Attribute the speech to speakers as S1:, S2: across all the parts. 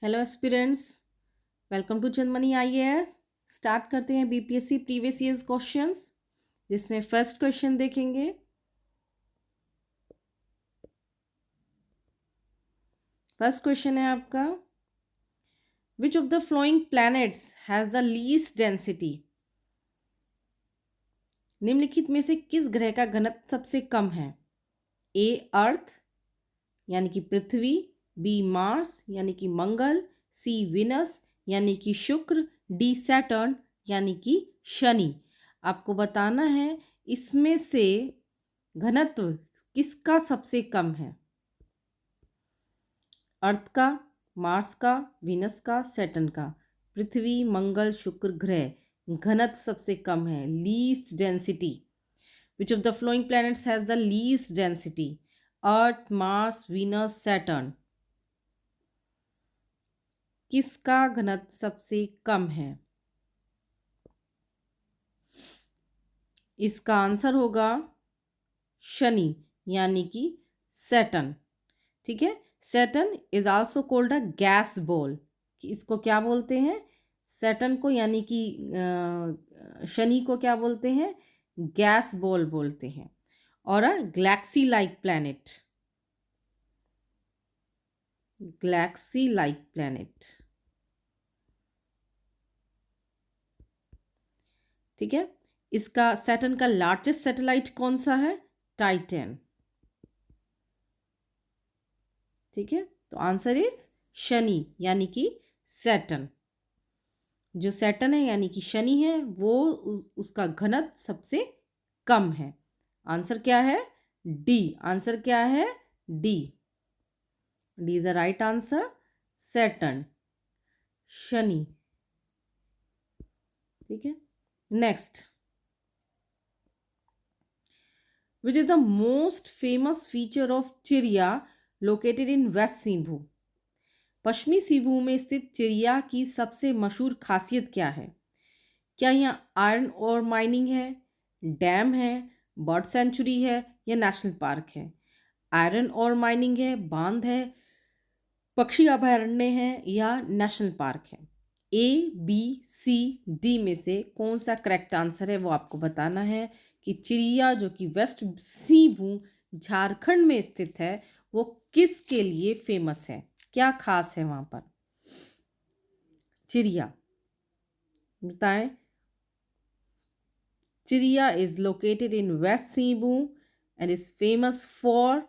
S1: Hello aspirants, welcome to Chandmani IAS. Start करते हैं BPSC previous years questions, जिसमें first question देखेंगे। फर्स्ट क्वेश्चन है आपका, which of the following planets has the least density? निम्नलिखित में से किस ग्रह का घनत्व सबसे कम है? ए अर्थ यानी कि पृथ्वी, बी मार्स यानी कि मंगल, सी विनस यानी कि शुक्र, डी सैटर्न यानी कि शनि। आपको बताना है इसमें से घनत्व किसका सबसे कम है? अर्थ का, मार्स का, विनस का, सैटर्न का। पृथ्वी, मंगल, शुक्र ग्रह घनत्व सबसे कम है, least density. Which of the following planets has the least density? Earth, Mars, Venus, Saturn. किसका घनत्व सबसे कम है? इसका आंसर होगा शनि यानी कि सैटर्न। ठीक है, Saturn is also called a gas ball. इसको क्या बोलते हैं? सैटर्न को यानी कि शनि को क्या बोलते हैं? गैस बॉल बोलते हैं। और a galaxy like planet, galaxy like planet. ठीक है, इसका सैटर्न का लार्जेस्ट सैटेलाइट कौन सा है? टाइटन। ठीक है, तो आंसर इज शनि यानी कि सैटर्न। जो सैटर्न है यानी कि शनि है वो उसका घनत्व सबसे कम है। आंसर क्या है? डी। आंसर क्या है? D. D is the right answer. Saturn, Shani. ठीक है, next. Which is the most famous feature of चिड़िया लोकेटेड इन वेस्ट सिंहभूम? पश्चिमी सिंहभूम में स्थित चिड़िया की सबसे मशहूर खासियत क्या है? क्या यहाँ आयरन और माइनिंग है, डैम है, बर्ड सेंचुरी है या नेशनल पार्क है? आयरन और माइनिंग है, बांध है, पक्षी अभयारण्य है या नेशनल पार्क है? ए, बी, सी, डी में से कौन सा करेक्ट आंसर है वो आपको बताना है। कि चिड़िया जो कि वेस्ट सिंहभूम झारखंड में स्थित है वो किसके लिए फेमस है? क्या खास है वहां पर? चिड़िया बताएं। चिड़िया is located in West Cebu and is famous for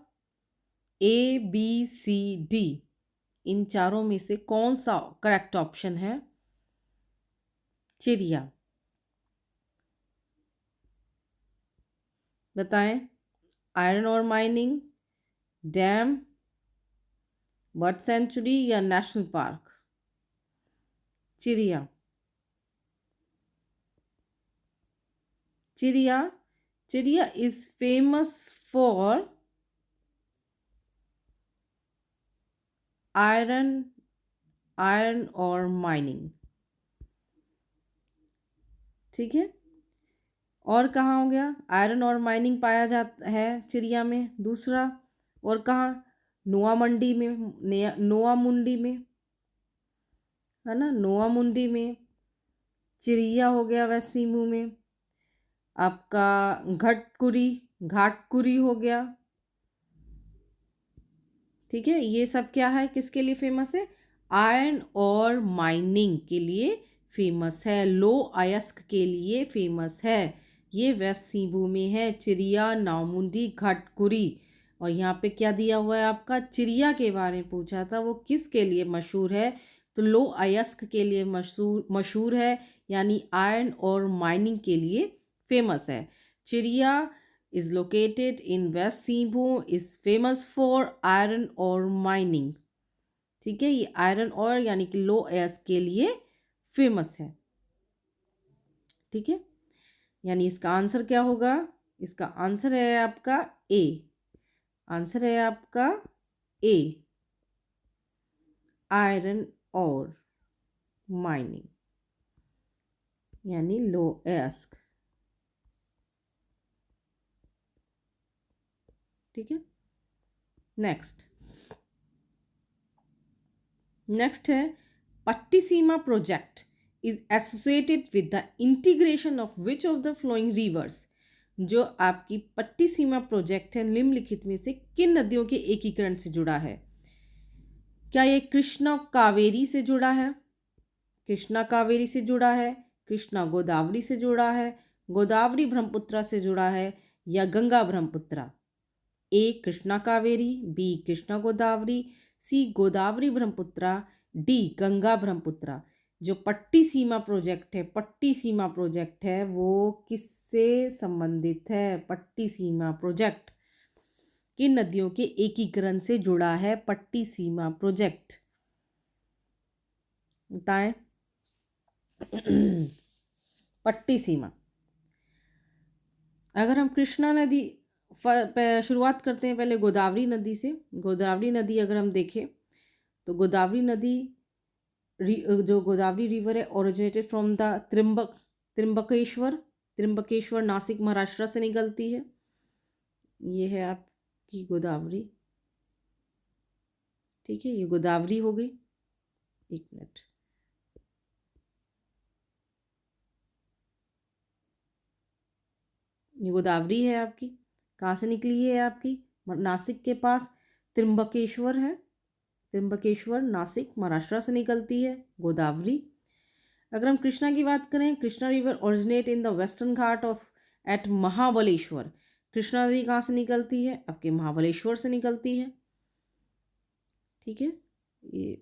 S1: A, B, C, D। इन चारों में से कौन सा करेक्ट ऑप्शन है? चिड़िया बताएं। आयरन और माइनिंग, डैम, बर्ड सेंचुरी या नेशनल पार्क? चिड़िया। चिड़िया, चिड़िया is famous for iron, iron और माइनिंग। ठीक है, और कहाँ हो गया? आयरन और माइनिंग पाया जाता है चिड़िया में। दूसरा और कहाँ? नोआ मंडी में, नोआ मुंडी में, है ना, नोआ मुंडी में चिड़िया हो गया वेस्ट सिंहभूम में। आपका घटकुरी, घाटकुरी हो गया। ठीक है, ये सब क्या है, किसके लिए फेमस है? आयरन और माइनिंग के लिए फेमस है, लो अयस्क के लिए फेमस है। ये वेस्ट सिंहभूम में है, चिड़िया, नावमुंडी, घटकुरी। और यहाँ पे क्या दिया हुआ है आपका? चिड़िया के बारे में पूछा था, वो किसके लिए मशहूर है? तो लो अयस्क के लिए मशहूर मशहूर है, यानी आयरन और माइनिंग के लिए फेमस है। चिड़िया is located in West Sibu, is famous for iron ore mining। ठीक है, ये आयरन और यानी कि लो एस के लिए फेमस है। ठीक है, यानी इसका आंसर क्या होगा? इसका आंसर है आपका ए। आंसर है आपका ए, आयरन और माइनिंग यानी लो एस्क। ठीक है, नेक्स्ट। नेक्स्ट है Pattiseema project is associated with the integration of which of the following rivers. जो आपकी पट्टिसीमा प्रोजेक्ट है निम्नलिखित में से किन नदियों के एकीकरण से जुड़ा है? क्या ये कृष्णा कावेरी से जुड़ा है, कृष्णा कावेरी से जुड़ा है, कृष्णा गोदावरी से जुड़ा है, गोदावरी ब्रह्मपुत्रा से जुड़ा है, या गंगा ब्रह्मपुत्रा? ए कृष्णा कावेरी, बी कृष्णा गोदावरी, सी गोदावरी ब्रह्मपुत्रा, डी गंगा ब्रह्मपुत्रा। जो पट्टी सीमा प्रोजेक्ट है, पट्टी सीमा प्रोजेक्ट है, वो किससे संबंधित है? पट्टी सीमा प्रोजेक्ट किन नदियों के एकीकरण से जुड़ा है? पट्टी सीमा प्रोजेक्ट बताएं। पट्टी सीमा, अगर हम कृष्णा नदी शुरुआत करते हैं पहले गोदावरी नदी से। गोदावरी नदी अगर हम देखें तो गोदावरी नदी जो गोदावरी रिवर है originated from the Trimbakeshwar. Trimbakeshwar Nashik Maharashtra से निकलती है। ये है आपकी गोदावरी, ठीक है, ये गोदावरी हो गई। एक मिनट, ये गोदावरी है आपकी, कहाँ से निकली है आपकी? नासिक के पास त्रिम्बकेश्वर है, त्रिम्बकेश्वर नासिक महाराष्ट्र से निकलती है गोदावरी। अगर हम कृष्णा की बात करें, Krishna river originate in the Western Ghat of at Mahabaleshwar. Krishna नदी कहाँ से निकलती है? आपके महाबलेश्वर से निकलती है, ठीक है, ये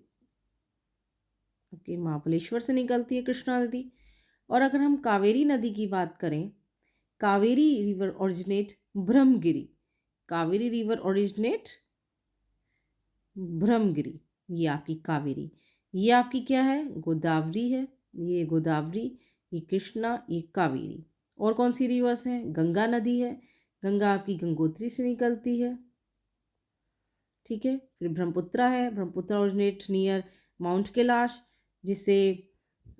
S1: आपके महाबलेश्वर से निकलती है कृष्णा नदी। और अगर हम कावेरी नदी की बात करें, Kaveri river originate Brahmagiri. Kaveri river originate Brahmagiri, ये आपकी कावेरी। ये आपकी क्या है? गोदावरी है, ये गोदावरी, ये कृष्णा, ये कावेरी। और कौन सी रिवर्स हैं? गंगा नदी है, गंगा आपकी गंगोत्री से निकलती है, ठीक है। फिर ब्रह्मपुत्रा है, Brahmaputra originate near mount Kailash, जिसे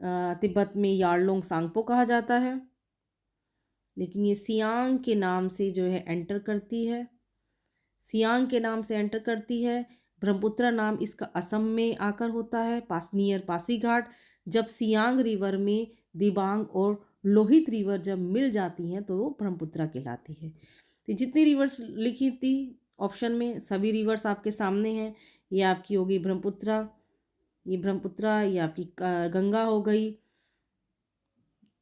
S1: तिब्बत में यारलोंग सांगपो कहा जाता है, लेकिन ये सियांग के नाम से जो है एंटर करती है, सियांग के नाम से एंटर करती है। ब्रह्मपुत्रा नाम इसका असम में आकर होता है, नियर पासीघाट। जब सियांग रिवर में दिबांग और लोहित रिवर जब मिल जाती हैं तो वो ब्रह्मपुत्रा कहलाती है। तो जितनी रिवर्स लिखी थी ऑप्शन में, सभी रिवर्स आपके सामने हैं। ये आपकी होगी ब्रह्मपुत्रा, ये ब्रह्मपुत्रा, ये आपकी गंगा हो गई,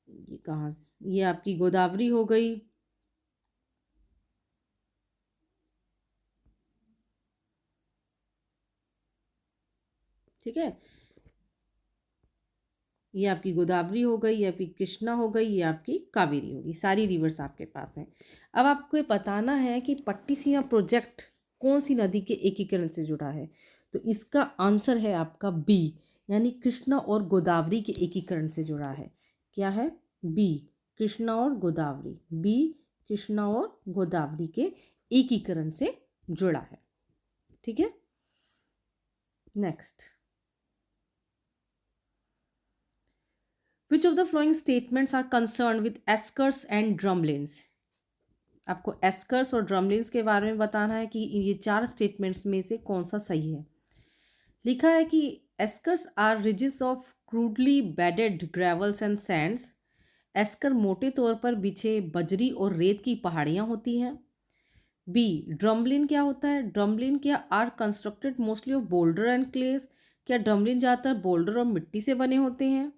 S1: ये कहाँ से, ये आपकी गोदावरी हो गई, ठीक है, ये आपकी गोदावरी हो गई, ये आपकी कृष्णा हो गई, ये आपकी कावेरी होगी। सारी रिवर्स आपके पास हैं। अब आपको ये बताना है कि पट्टिसीमा प्रोजेक्ट कौन सी नदी के एकीकरण से जुड़ा है। तो इसका आंसर है आपका बी, यानी कृष्णा और गोदावरी के एकीकरण से जुड़ा है। क्या है? बी, कृष्णा और गोदावरी। बी, कृष्णा और गोदावरी के एकीकरण से जुड़ा है, ठीक है। Next, Which of the following statements are concerned with eskers and drumlins? आपको एस्कर्स और ड्रमलिन्स के बारे में बताना है कि ये चार स्टेटमेंट्स में से कौन सा सही है। लिखा है कि eskers are ridges of crudely bedded gravels and sands. Esker मोटे तौर पर बिछे बजरी और रेत की पहाड़ियाँ होती हैं। बी, ड्रमलिन क्या होता है? ड्रमलिन क्या are constructed mostly of boulder and clays. क्या ड्रमलिन ज़्यादातर बोल्डर और मिट्टी से बने होते हैं।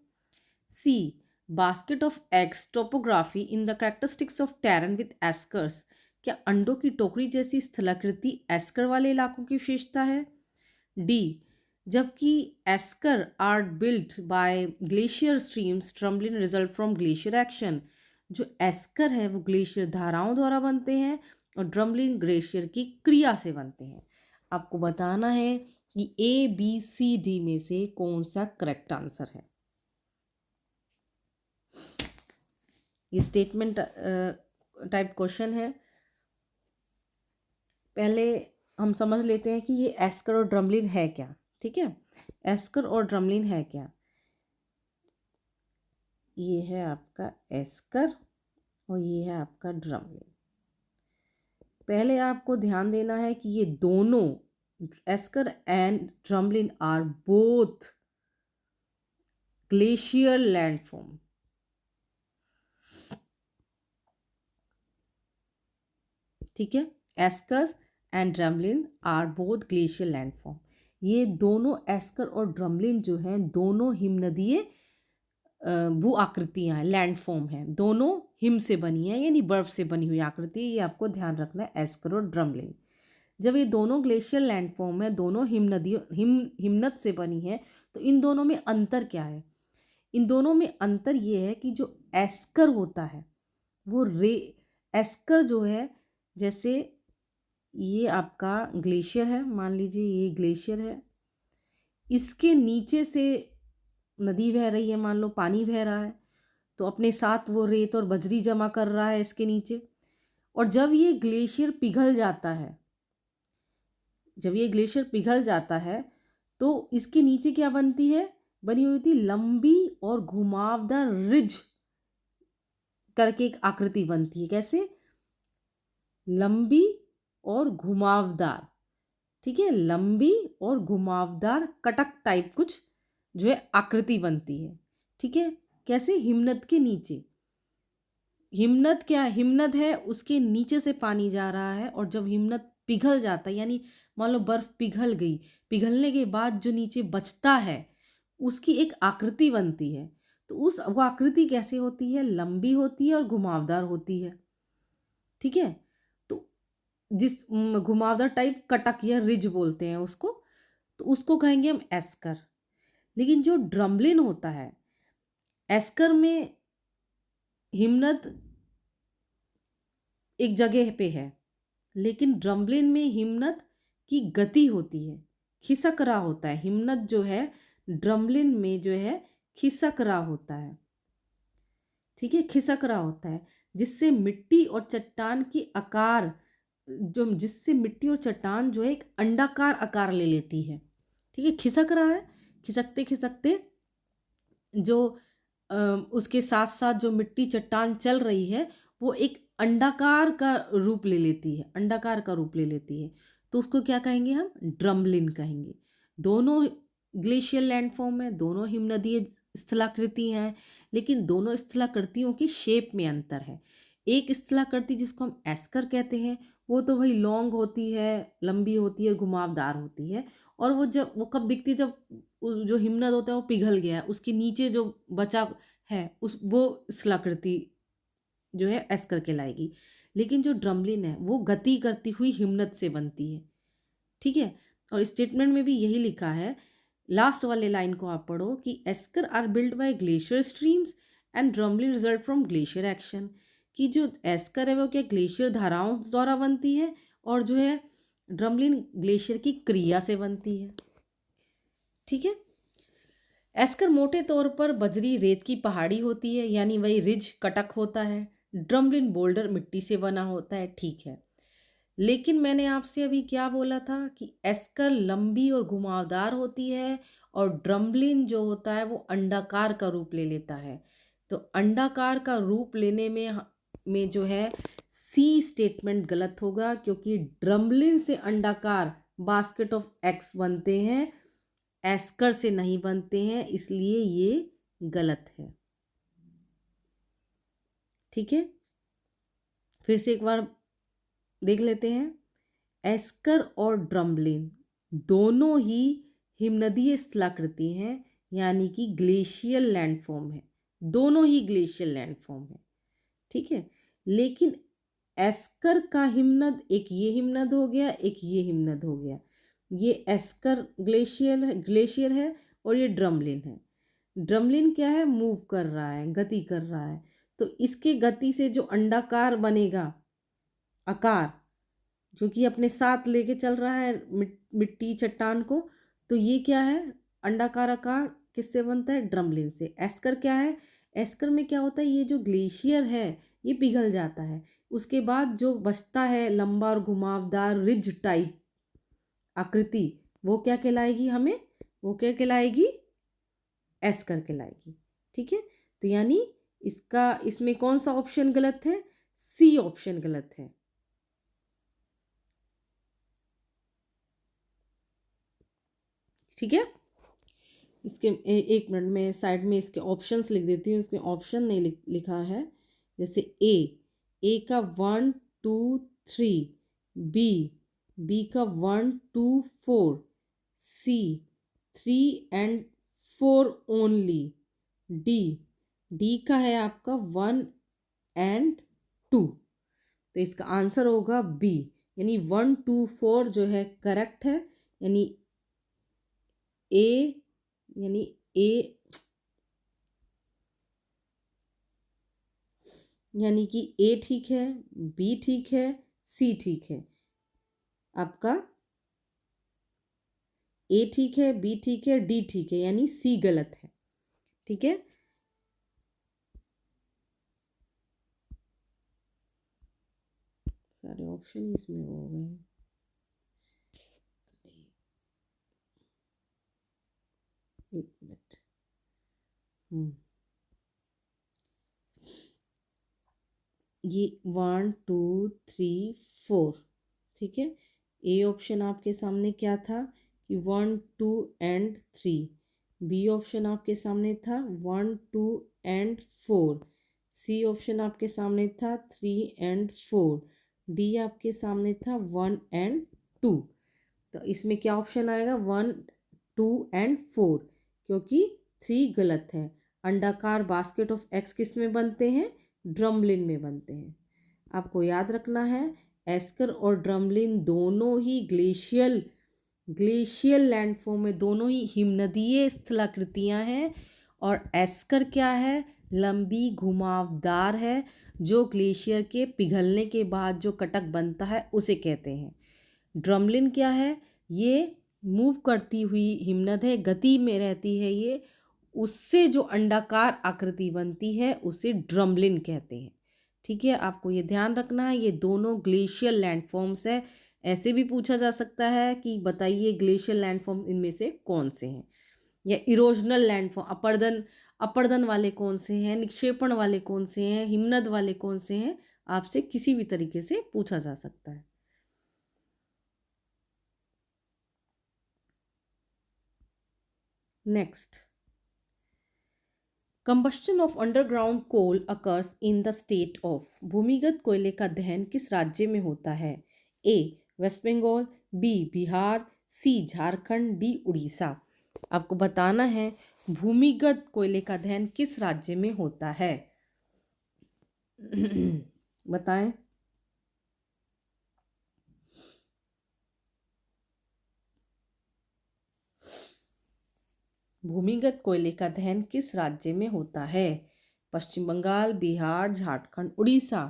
S1: C, basket of eggs topography in the characteristics of terrain with eskers. क्या अंडों की टोकरी जैसी स्थलाकृति एस्कर वाले इलाकों की विशेषता है। डी, जबकि esker are built by glacier streams, drumlin result from glacier action. जो एस्कर है वो ग्लेशियर धाराओं द्वारा बनते हैं और ड्रमलिन ग्लेशियर की क्रिया से बनते हैं। आपको बताना है कि ए बी सी डी में से कौन सा करेक्ट आंसर है। ये स्टेटमेंट टाइप क्वेश्चन है। पहले हम समझ लेते हैं कि ये एस्कर और ड्रमलिन है क्या, ठीक है। एस्कर और ड्रमलिन है क्या? ये है आपका एस्कर और ये है आपका ड्रमलिन। पहले आपको ध्यान देना है कि ये दोनों esker and drumlin are both glacier landform. ठीक है, eskers and drumlin are both glacier landform. ये दोनों एस्कर और ड्रमलिन जो हैं दोनों हिमनदीय भू आकृतियां हैं, लैंडफॉर्म हैं, दोनों हिम से बनी है यानी बर्फ से बनी हुई आकृति है। ये आपको ध्यान रखना है, एस्कर और ड्रमलिन। जब ये दोनों ग्लेशियर लैंडफॉर्म है, दोनों हिमनद से बनी है, तो इन दोनों में अंतर क्या है? इन दोनों में अंतर ये है कि जो एस्कर होता है वो एस्कर जो है, जैसे ये आपका ग्लेशियर है, मान लीजिए ये ग्लेशियर है, इसके नीचे से नदी बह रही है, मान लो पानी बह रहा है, तो अपने साथ वो रेत और बजरी जमा कर रहा है इसके नीचे। और जब ये ग्लेशियर पिघल जाता है, जब ये ग्लेशियर पिघल जाता है तो इसके नीचे क्या बनती है? बनी हुई थी लंबी और घुमावदार रिज करके एक आकृति बनती है। कैसे? लंबी और घुमावदार। ठीक है, लंबी और घुमावदार कटक टाइप कुछ जो है आकृति बनती है। ठीक है, कैसे? हिमनद के नीचे। हिमनद क्या है? हिमनद है, उसके नीचे से पानी जा रहा है, और जब हिमनद पिघल जाता है, यानी मान लो बर्फ पिघल गई, पिघलने के बाद जो नीचे बचता है उसकी एक आकृति बनती है। तो वो आकृति कैसे होती है? लंबी होती है और घुमावदार होती है। ठीक है, तो जिस घुमावदार टाइप कटक या रिज बोलते हैं उसको, तो उसको कहेंगे हम एस्कर। लेकिन जो ड्रमलिन होता है, एस्कर में हिमनद एक जगह पे है, लेकिन ड्रमलिन में हिमनद की गति होती है, खिसक रहा होता है। हिमनद जो है ड्रमलिन में जो है खिसक रहा होता है। ठीक है, खिसक रहा होता है, जिससे मिट्टी और चट्टान की आकार जिससे मिट्टी और चट्टान जो है एक अंडाकार आकार ले लेती है। ठीक है, खिसक रहा है, खिसकते खिसकते जो उसके साथ साथ जो मिट्टी चट्टान चल रही है वो एक अंडाकार का रूप ले लेती है, अंडाकार का रूप ले लेती है। तो उसको क्या कहेंगे हम? ड्रमलिन कहेंगे। दोनों ग्लेशियल लैंडफॉर्म है, दोनों हिमनदीय स्थलाकृति हैं, लेकिन दोनों स्थलाकृतियों की शेप में अंतर है। एक स्थलाकृति जिसको हम एस्कर कहते हैं वो तो भाई लॉन्ग होती है, लंबी होती है, घुमावदार होती है, और वो कब दिखती है? जब जो हिमनद होता है वो पिघल गया है, उसके नीचे जो बचा है वो स्थलाकृति जो है एस्कर कहलाएगी। लेकिन जो ड्रमलिन है वो गति करती हुई हिमनद से बनती है। ठीक है, और स्टेटमेंट में भी यही लिखा है, लास्ट वाले लाइन को आप पढ़ो कि esker are build by glacier streams and drumlin result from glacier action. कि जो एस्कर है वो क्या ग्लेशियर धाराओं द्वारा बनती है, और जो है ड्रमलिन ग्लेशियर की क्रिया से बनती है। ठीक है, एस्कर मोटे तौर पर बजरी रेत की पहाड़ी होती है, यानी वही रिज कटक होता है। ड्रमलिन बोल्डर मिट्टी से बना होता है। ठीक है, लेकिन मैंने आपसे अभी क्या बोला था कि एस्कर लंबी और घुमावदार होती है, और ड्रमलिन जो होता है वो अंडाकार का रूप ले लेता है। तो अंडाकार का रूप लेने में जो है सी स्टेटमेंट गलत होगा, क्योंकि ड्रमलिन से अंडाकार बास्केट ऑफ एग्स बनते हैं, एस्कर से नहीं बनते हैं, इसलिए ये गलत है। ठीक है, फिर से एक बार देख लेते हैं। एस्कर और ड्रमलिन दोनों ही हिमनदीय स्थलाकृति हैं, यानी कि ग्लेशियल लैंडफॉर्म है, दोनों ही ग्लेशियल लैंडफॉर्म है। ठीक है, लेकिन एस्कर का हिमनद एक ये हिमनद हो गया, एक ये हिमनद हो गया। ये एस्कर ग्लेशियर है और ये ड्रमलिन है। ड्रमलिन क्या है? मूव कर रहा है, गति कर रहा है, तो इसके गति से जो अंडाकार बनेगा आकार, जो कि अपने साथ लेके चल रहा है मिट्टी चट्टान को, तो ये क्या है? अंडाकार आकार किससे बनता है? ड्रमलिन से। एस्कर क्या है? एस्कर में क्या होता है? ये जो ग्लेशियर है ये पिघल जाता है, उसके बाद जो बचता है लंबा और घुमावदार रिज टाइप आकृति, वो क्या कहलाएगी? हमें वो क्या कहलाएगी? एस्कर कहलाएगी। ठीक है, तो यानी इसमें कौन सा ऑप्शन गलत है? सी ऑप्शन गलत है। ठीक है। इसके एक मिनट में साइड में इसके ऑप्शंस लिख देती हूँ। इसके ऑप्शन नहीं लिखा है। जैसे ए का 1 2 3, बी का 1 2 4, सी 3 एंड 4 ओनली, डी का है आपका 1 एंड 2। तो इसका आंसर होगा बी, यानी 1 2 4 जो है करेक्ट है। यानी ए यानी ए यानी कि ए ठीक है, बी ठीक है, सी ठीक है। आपका ए ठीक है, बी ठीक है, डी ठीक है, यानी सी गलत है। ठीक है। सारे ऑप्शन इसमें हो गए। एक मिनट। ये 1 2 3 4, ठीक है। ए ऑप्शन आपके सामने क्या था कि 1 2 एंड 3, बी ऑप्शन आपके सामने था 1 2 एंड 4, सी ऑप्शन आपके सामने था 3 एंड 4, डी आपके सामने था 1 एंड 2। तो इसमें क्या ऑप्शन आएगा 1 2 एंड 4, क्योंकि 3 गलत है। अंडाकार बास्केट ऑफ एग्स किस में बनते हैं? ड्रमलिन में बनते हैं। आपको याद रखना है एस्कर और ड्रमलिन दोनों ही ग्लेशियल लैंडफॉर्म में, दोनों ही हिमनदीय स्थलाकृतियां हैं। और एस्कर क्या है? लंबी घुमावदार है, जो ग्लेशियर के पिघलने के बाद जो कटक बनता है उसे कहते हैं। ड्रमलिन क्या है? ये मूव करती हुई हिमनद है, गति में रहती है ये, उससे जो अंडाकार आकृति बनती है उसे ड्रमलिन कहते हैं। ठीक है, आपको ये ध्यान रखना है। ये दोनों ग्लेशियल लैंडफॉर्म्स है। ऐसे भी पूछा जा सकता है कि बताइए ग्लेशियल लैंडफॉर्म इनमें से कौन से हैं, या इरोजनल लैंडफॉर्म अपरदन वाले कौन से हैं, निक्षेपण वाले कौन से हैं, हिमनद वाले कौन से हैं, आपसे किसी भी तरीके से पूछा जा सकता है। Next, combustion of underground coal occurs in the state of. भूमिगत कोयले का दहन किस राज्य में होता है? A West Bengal, B Bihar, C Jharkhand, D Orissa. आपको बताना है भूमिगत कोयले का दहन किस राज्य में होता है। बताएं। भूमिगत कोयले का दहन किस राज्य में होता है? पश्चिम बंगाल, बिहार, झारखंड, उड़ीसा।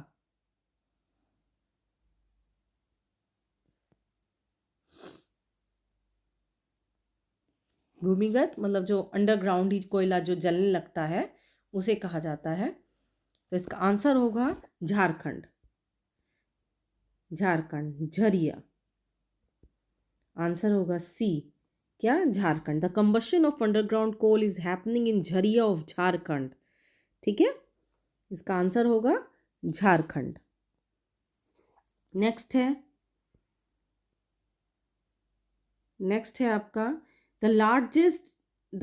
S1: भूमिगत मतलब जो अंडरग्राउंड ही कोयला जो जलने लगता है उसे कहा जाता है। तो इसका आंसर होगा झारखंड, झरिया। आंसर होगा सी, क्या? Jharkhand. The combustion of underground coal is happening in Jharia of Jharkhand. ठीक है, इसका आंसर होगा झारखंड। नेक्स्ट है आपका the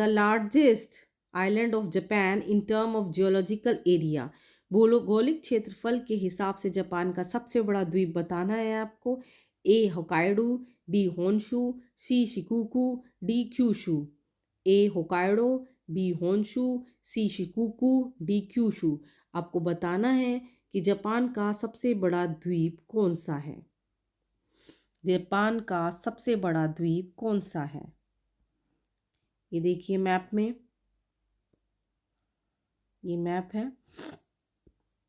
S1: largest island of Japan in term of geological area. भौगोलिक क्षेत्रफल के हिसाब से जापान का सबसे बड़ा द्वीप बताना है आपको। ए होकाइडो, बी होन्शु, सी शिकुकू, डी क्यूशू। ए होकाइडो, बी होन्शु, सी शिकुकू, डी क्यूशू। आपको बताना है कि जापान का सबसे बड़ा द्वीप कौन सा है। जापान का सबसे बड़ा द्वीप कौन सा है? ये देखिए मैप में, ये मैप है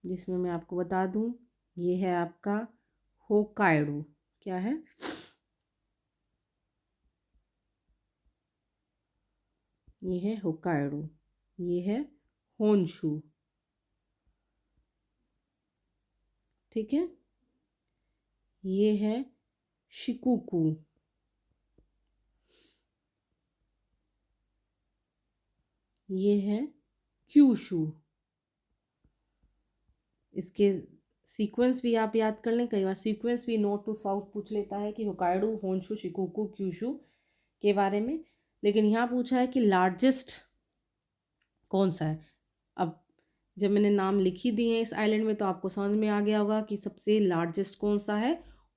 S1: जिसमें मैं आपको बता दूं, ये है आपका होकाइडो। क्या है? ये है होकाइडो, ये है होन्शु। ठीक है, ये है शिकुकू, ये है क्यूशू। इसके सीक्वेंस भी आप याद कर लें, कई बार सीक्वेंस भी नॉर्थ टू साउथ पूछ लेता है कि होकाइडो, होन्शु, शिकुकू, क्यूशू के बारे में। लेकिन यहाँ पूछा है कि लार्जेस्ट कौन सा है। अब जब मैंने नाम लिख ही दिए हैं इस आइलैंड में तो आपको समझ में आ गया होगा कि सबसे लार्जेस्ट कौन सा है,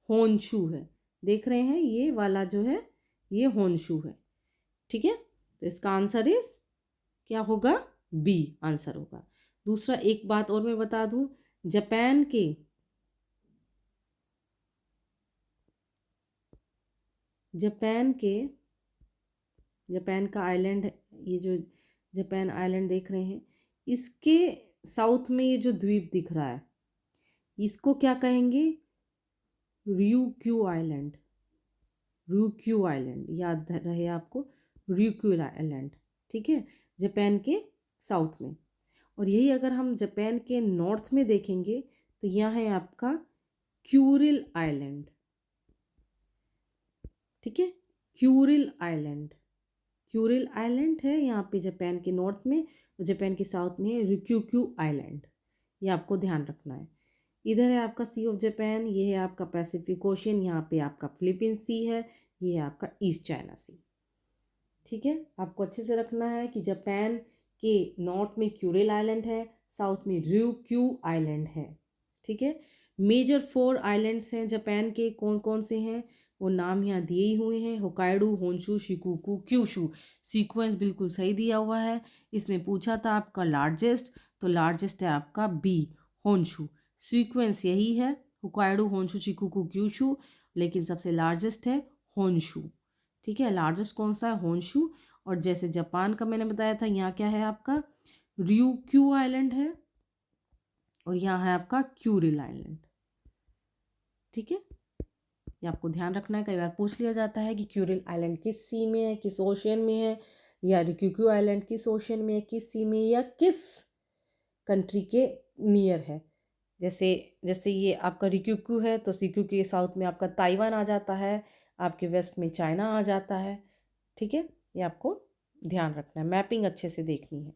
S1: होन्शू है। देख रहे हैं ये वाला जो है ये होन्शू है, ठीक है। तो इसका आंसर इज क्या होगा, बी आंसर होगा। दूसरा एक बात और मैं बता दूं, जापान के जापान के जापान का आइलैंड, ये जो जापान आइलैंड देख रहे हैं, इसके साउथ में ये जो द्वीप दिख रहा है इसको क्या कहेंगे, ryukyu आइलैंड। ryukyu आइलैंड याद रहे आपको, ryukyu आइलैंड, ठीक है, जापान के साउथ में। और यही अगर हम जापान के नॉर्थ में देखेंगे तो यहाँ है आपका क्यूरिल आइलैंड, ठीक है, क्यूरिल आइलैंड। क्यूरिल आइलैंड है यहाँ पे जापान के नॉर्थ में, और जापान के साउथ में है ryukyu आइलैंड। ये आपको ध्यान रखना है। इधर है आपका सी ऑफ जापान, ये है आपका पैसिफिक ओशियन, यहाँ पे आपका फिलीपींस सी है, ये है आपका ईस्ट चाइना सी, ठीक है। आपको अच्छे से रखना है कि जापान के नॉर्थ में क्यूरिल आइलैंड है, साउथ में ryukyu आइलैंड है, ठीक है। मेजर 4 आइलैंड्स हैं जापान के, कौन कौन से हैं वो नाम यहाँ दिए ही हुए हैं, Hokkaido, Honshu, Shikoku, Kyushu. Sequence बिल्कुल सही दिया हुआ है। इसने पूछा था आपका लार्जेस्ट, तो लार्जेस्ट है आपका बी होन्शू। सीक्वेंस यही है, होकाइडो, होन्शू, शिकोकू, क्यूशू, लेकिन सबसे लार्जेस्ट है होन्शू, ठीक है। लार्जेस्ट कौन सा है, होन्शू। और जैसे जापान का मैंने बताया था, यहाँ क्या है आपका ryukyu आइलैंड है, और यहाँ है आपका क्यूरिल आइलैंड, ठीक है। ये आपको ध्यान रखना है। कई बार पूछ लिया जाता है कि क्यूरिल आइलैंड किस सी में है, किस ओशियन में है, या ryukyu आइलैंड किस ओशियन में है, किस सी में, या किस कंट्री के नियर है। जैसे जैसे ये आपका ryukyu है तो ryukyu के साउथ में आपका ताइवान आ जाता है, आपके वेस्ट में चाइना आ जाता है, ठीक है। ये आपको ध्यान रखना है, मैपिंग अच्छे से देखनी है।